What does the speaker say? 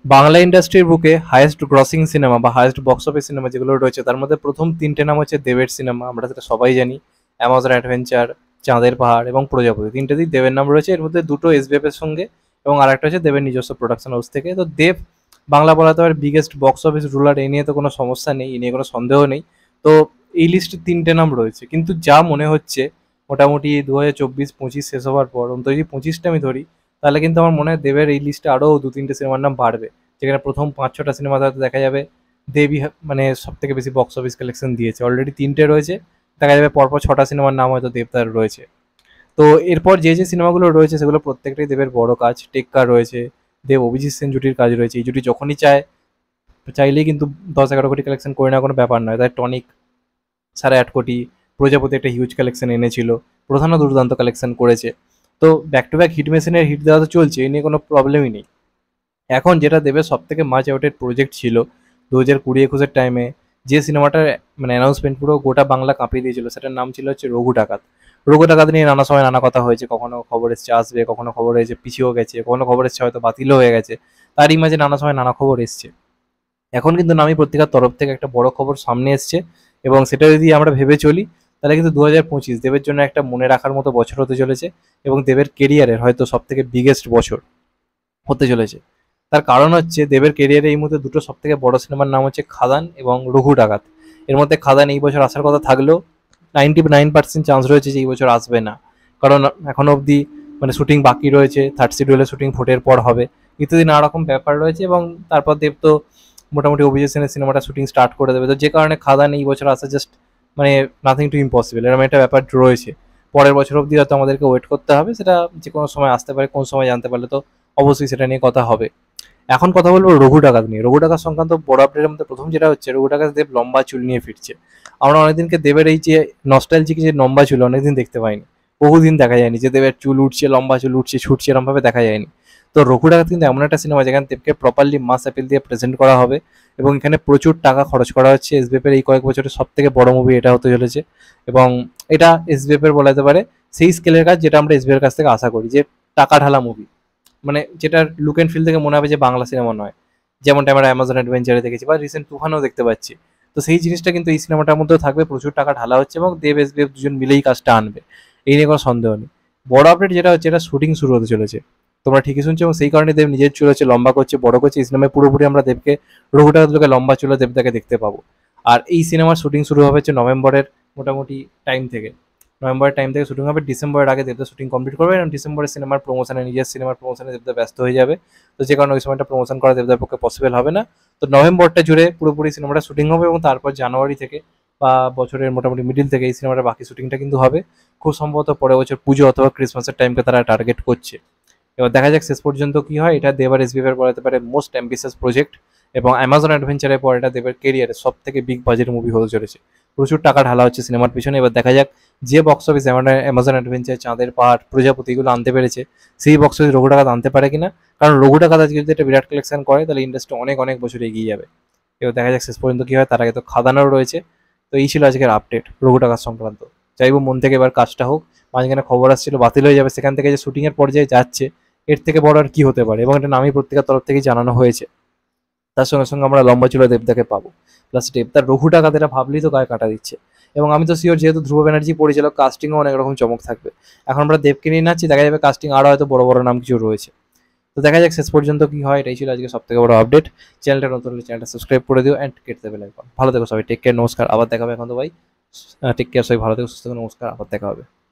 বাংলা ইন্ডাস্ট্রির বুকে highest grossing cinema বা হাইয়েস্ট বক্স অফিস সিনেমা যেগুলো রয়েছে তার মধ্যে প্রথম তিনটে নাম হচ্ছে দেবের সিনেমা, আমরা সেটা সবাই জানি। অ্যামাজন অ্যাডভেঞ্চার, চাঁদের পাহাড় এবং প্রজাপতি, তিনটেতেই দেবের নাম রয়েছে। এর মধ্যে দুটো এসবিএফ এর সঙ্গে এবং আরেকটা হচ্ছে দেবের নিজস্ব প্রোডাকশন হাউস থেকে। তো দেব বাংলা বলাতে পারে বিগেস্ট বক্স অফিস রুলার, এই নিয়ে তো কোনো সমস্যা নেই, এই নিয়ে কোনো সন্দেহ নেই। তো এই লিস্টে তিনটে নাম রয়েছে, কিন্তু যা মনে হচ্ছে মোটামুটি 2024-25 শেষ হওয়ার পর, অন্তত যদি 25টা আমি ধরি, তাহলে কিন্তু আমার মনে হয় দেবের এই লিস্টে আরও দু তিনটে সিনেমার নাম বাড়বে। যেখানে প্রথম 5-6টা সিনেমাতে হয়তো দেখা যাবে দেবই মানে সব থেকে বেশি বক্স অফিস কালেকশন দিয়েছে, অলরেডি তিনটে রয়েছে, দেখা যাবে পরপর 6টা সিনেমার নাম হয়তো দেবদার রয়েছে। তো এরপর যে যে সিনেমাগুলো রয়েছে সেগুলো প্রত্যেকটাই দেবের বড় কাজ। টেক্কা রয়েছে, দেব অভিজিৎ সেন জুটির কাজ রয়েছে, এই জুটি যখনই চাইলেই কিন্তু 10-11 কোটি কালেকশন করে না কোনো ব্যাপার নয়। তাই টনিক 8.5 কোটি, প্রজাপতি একটা হিউজ কালেকশন এনেছিল, প্রধানও দুর্দান্ত কালেকশন করেছে। তো ব্যাক টু ব্যাক হিট মেশিনের হিট দেওয়া তো চলছে, এই নিয়ে কোনো প্রবলেমই নেই। এখন যেটা দেবের সব থেকে মাচ অ্যাওয়ার্টেড প্রজেক্ট ছিল 2020-21 টাইমে, যে সিনেমাটার মানে অ্যানাউন্সমেন্ট পুরো গোটা বাংলা কাঁপিয়ে দিয়েছিল, সেটার নাম ছিল হচ্ছে রঘু ডাকাত। রঘু ডাকাত নিয়ে নানা সময় নানা কথা হয়েছে, কখনো খবর এসছে আসবে, কখনো খবর হয়েছে পিছিয়েও গেছে, কখনো খবর এসছে হয়তো বাতিলও হয়ে গেছে, তারই মাঝে নানা সময় নানা খবর এসছে। এখন কিন্তু নামী পত্রিকার তরফ থেকে একটা বড় খবর সামনে এসছে, এবং সেটা যদি আমরা ভেবে চলি তাহলে কিন্তু 2025 দেবের জন্য একটা মনে রাখার মতো বছর হতে চলেছে, এবং দেবের কেরিয়ারের হয়তো সব থেকে বিগেস্ট বছর হতে চলেছে। তার কারণ হচ্ছে দেবের কেরিয়ারে এই মুহূর্তে দুটো সব থেকে বড় সিনেমার নাম হচ্ছে খাদান এবং রঘু ডাকাত। এর মধ্যে খাদান এই বছর আসার কথা থাকলেও 99% চান্স রয়েছে যে এই বছর আসবে না, কারণ এখনো অবধি মানে শুটিং বাকি রয়েছে, থার্ড শিডিউলে শুটিং ভোটের পর হবে, ইত্যাদি নানা রকম ব্যাপার রয়েছে। এবং তারপর দেব তো মোটামুটি অভিজিৎ সেনের সিনেমাটা শুটিং স্টার্ট করে দেবে, তো যে কারণে খাদান এই বছর আসা জাস্ট মানে নাথিং টু ইম্পসিবল, এরকম একটা ব্যাপার রয়েছে। পরের বছর অবধি হয়তো আমাদেরকে ওয়েট করতে হবে, সেটা যে কোনো সময় আসতে পারে, কোন সময় জানতে পারলে তো অবশ্যই সেটা নিয়ে কথা হবে। এখন কথা বলবো রঘু ডাকাত নিয়ে। রঘু ডাকাত সংক্রান্ত বড় আপডেটের মধ্যে প্রথম যেটা হচ্ছে, রঘু ডাকাত দেব লম্বা চুল নিয়ে ফিরছে। আমরা অনেকদিনকে দেবের এই যে নস্টালজিক যে লম্বা চুল অনেকদিন দেখতে পাইনি, বহুদিন দেখা যায়নি যে দেবের চুল উঠছে, লম্বা চুল উঠছে, ছুটছে, এরকম ভাবে দেখা যায়নি। তো রঘু ডাকাত কিন্তু এমন একটা সিনেমা যেখানে দেবকে প্রপারলি মাস অ্যাপিল দিয়ে প্রেজেন্ট করা হবে, এবং এখানে প্রচুর টাকা খরচ করা হচ্ছে। এসবিএফ এর এই কয়েক বছরের সব থেকে বড় মুভি এটা হতে চলেছে, এবং এটা এসবিএফ এর বলা যেতে পারে সেই স্কেলের কাজ যেটা আমরা এসবিএফ এর কাছ থেকে আশা করি, যে টাকা ঢালা মুভি, মানে যেটার লুক অ্যান্ড ফিল থেকে মনে হবে যে বাংলা সিনেমা নয়, যেমনটা আমরা অ্যামাজন অ্যাডভেঞ্চারে দেখেছি বা রিসেন্ট তুফানও দেখতে পাচ্ছি। তো সেই জিনিসটা কিন্তু এই সিনেমাটার মধ্যেও থাকবে, প্রচুর টাকা ঢালা হচ্ছে এবং দেব এসবিএফ দুজন মিলেই কাজটা আনবে, এই নিয়ে কোনো সন্দেহ নেই। বড় আপডেট যেটা হচ্ছে, এটা শুটিং শুরু হতে চলেছে, তোমরা ঠিকই শুনছো, এবং সেই কারণে দেব নিজের চুল হচ্ছে লম্বা করছে, বড় করছে। এই সিনেমায় পুরোপুরি আমরা দেবকে রঘুটাকে লম্বা চুলে দেবদাকে দেখতে পাবো। আর এই সিনেমার শুটিং শুরু হবে হচ্ছে নভেম্বরের মোটামুটি টাইম থেকে। নভেম্বরের টাইম থেকে শুটিং হবে, ডিসেম্বরের আগে দেবদা শুটিং কমপ্লিট করবে, এবং ডিসেম্বরের সিনেমার প্রমোশনে, নিজের সিনেমার প্রমোশনে দেবদা ব্যস্ত হয়ে যাবে। তো যে কারণে ওই সময়টা প্রমোশন করা দেবদার পক্ষে পসিবল হবে না। তো নভেম্বরটা জুড়ে পুরোপুরি সিনেমাটা শুটিং হবে, এবং তারপর জানুয়ারি থেকে বা বছরের মোটামুটি মিডিল থেকে এই সিনেমাটার বাকি শুটিংটা কিন্তু হবে। খুব সম্ভবত পরের বছর পুজো অথবা ক্রিসমাসের টাইমকে তারা টার্গেট করছে। এবার দেখা যাক শেষ পর্যন্ত কি হয়। এটা দেবার এসবিএফ এর বলা যেতে পারে মোস্ট অ্যাম্বিশিয়াস প্রজেক্ট, এবং অ্যামাজন অ্যাডভেঞ্চারের পর এটা দেবের কেরিয়ারের সব থেকে বিগ বাজেট মুভি হতে চলেছে। প্রচুর টাকা ঢালা হচ্ছে সিনেমার পিছনে। এবার দেখা যাক যে বক্স অফিস অ্যামাজন অ্যাডভেঞ্চার, চাঁদের পাহাড়, প্রজাপতি এগুলো আনতে পেরেছে, সেই বক্স অফিস রঘু ডাকাত আনতে পারে কিনা। কারণ রঘু ডাকাত আজকে যদি একটা বিরাট কালেকশন করে তাহলে ইন্ডাস্ট্রি অনেক অনেক বছর এগিয়ে যাবে। এবার দেখা যাক শেষ পর্যন্ত কি হয়, তার আগে তো খাদানোও রয়েছে। তো এই ছিল আজকের আপডেট রঘু ডাকাত সংক্রান্ত। চাইবো মন থেকে এবার কাজটা হোক। মাঝখানে খবর আসছিল বাতিল হয়ে যাবে, সেখান থেকে যে শুটিং এর পর্যায়ে যাচ্ছে, এর থেকে বড় আর কি হতে পারে, এবং এটা নামী পত্রিকার তরফ থেকেই জানানো হয়েছে। তার সঙ্গে সঙ্গে আমরা লম্বা চুলা দেবদাকে পাবো, প্লাস দেবদার রঘু ডাকাত, এটা ভাবলেই তো গায়ে কাটা দিচ্ছে। এবং আমি তো শিওর, যেহেতু ধ্রুব ব্যানার্জি পরিচালক, কাস্টিংও অনেক রকম চমক থাকবে। এখন আমরা দেবকে নিয়ে নাচ্ছি, দেখা যাবে কাস্টিং আরও হয়তো বড় বড় নাম কিছু রয়েছে। তো দেখা যাক শেষ পর্যন্ত কি হয়। এটাই ছিল আজকে সব থেকে বড় আপডেট। চ্যানেলটা নতুন হলে চ্যানেলটা সাবস্ক্রাইব করে দিও অ্যান্ড কেটে দেবে লাইক। ভালো থেকো সবাই, টেক কেয়ার, নমস্কার, আবার দেখা হবে। এখন তো ভাই টেক কেয়ার, সবাই ভালো থেকো, সুস্থ থেকো, নমস্কার, আবার দেখা হবে।